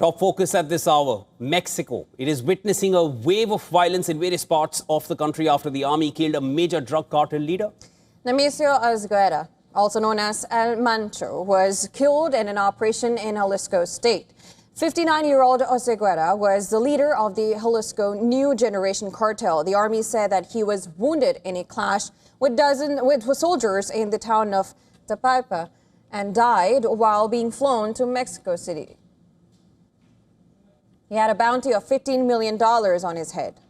Top focus at this hour, Mexico. It is witnessing a wave of violence in various parts of the country after the army killed a major drug cartel leader. Nemesio Oseguera, also known as El Mencho, was killed in an operation in Jalisco State. 59-year-old Oseguera was the leader of the Jalisco New Generation Cartel. The army said that he was wounded in a clash with soldiers in the town of Tapalpa and died while being flown to Mexico City. He had a bounty of $15 million on his head.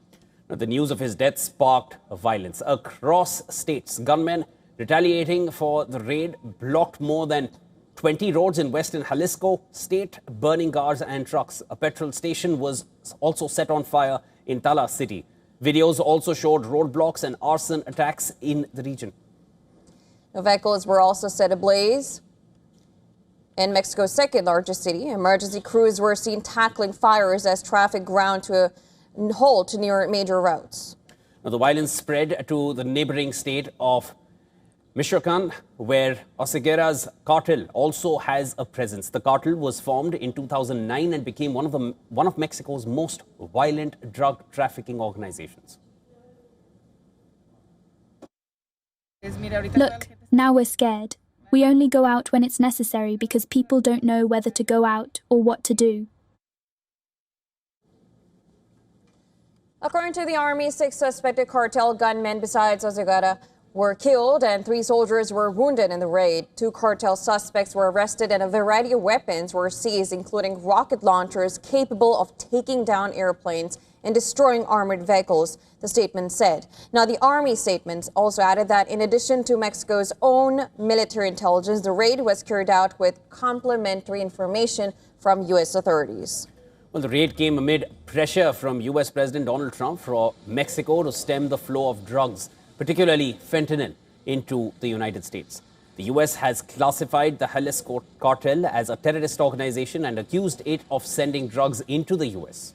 Now, the news of his death sparked violence across states. Gunmen retaliating for the raid blocked more than 20 roads in western Jalisco state, burning cars and trucks. A petrol station was also set on fire in Tala city. Videos also showed roadblocks and arson attacks in the region. The vehicles were also set ablaze. In Mexico's second largest city, emergency crews were seen tackling fires as traffic ground to a halt near major routes. Now, the violence spread to the neighboring state of Michoacan, where Oseguera's cartel also has a presence. The cartel was formed in 2009 and became one of Mexico's most violent drug trafficking organizations. Look, now we're scared. We only go out when it's necessary because people don't know whether to go out or what to do. According to the Army, 6 suspected cartel gunmen besides Oseguera were killed and 3 soldiers were wounded in the raid. 2 cartel suspects were arrested and a variety of weapons were seized, including rocket launchers capable of taking down airplanes and destroying armored vehicles, the statement said. Now, the Army statement also added that in addition to Mexico's own military intelligence, the raid was carried out with complementary information from U.S. authorities. Well, the raid came amid pressure from U.S. President Donald Trump for Mexico to stem the flow of drugs, particularly fentanyl, into the United States. The U.S. has classified the Jalisco cartel as a terrorist organization and accused it of sending drugs into the U.S.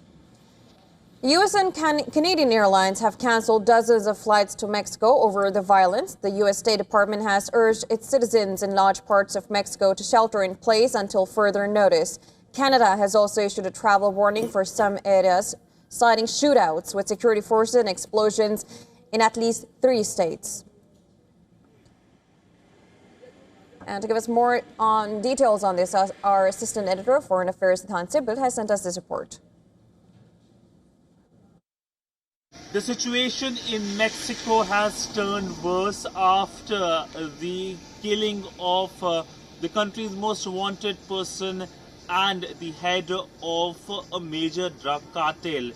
U.S. and Canadian airlines have canceled dozens of flights to Mexico over the violence. The U.S. State Department has urged its citizens in large parts of Mexico to shelter in place until further notice. Canada has also issued a travel warning for some areas, citing shootouts with security forces and explosions in at least 3 states. And to give us more details on this, our assistant editor of Foreign Affairs, Than Sibyl, has sent us this report. The situation in Mexico has turned worse after the killing of the country's most wanted person and the head of a major drug cartel.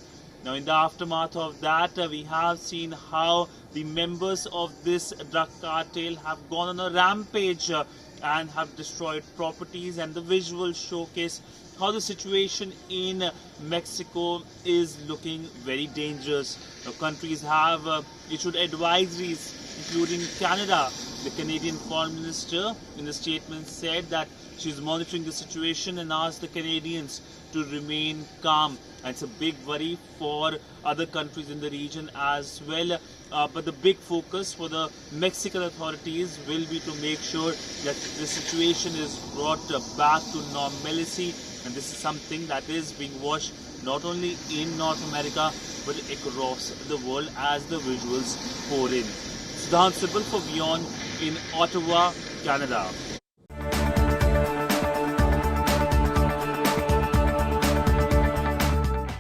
Now, in the aftermath of that, we have seen how the members of this drug cartel have gone on a rampage and have destroyed properties, and the visuals showcase how the situation in Mexico is looking very dangerous. The countries have issued advisories, including Canada. The Canadian Foreign Minister in a statement said that she's monitoring the situation and asked the Canadians to remain calm. And it's a big worry for other countries in the region as well. But the big focus for the Mexican authorities will be to make sure that the situation is brought back to normalcy. And this is something that is being watched not only in North America but across the world as the visuals pour in. Than Sibyl for WION in Ottawa, Canada.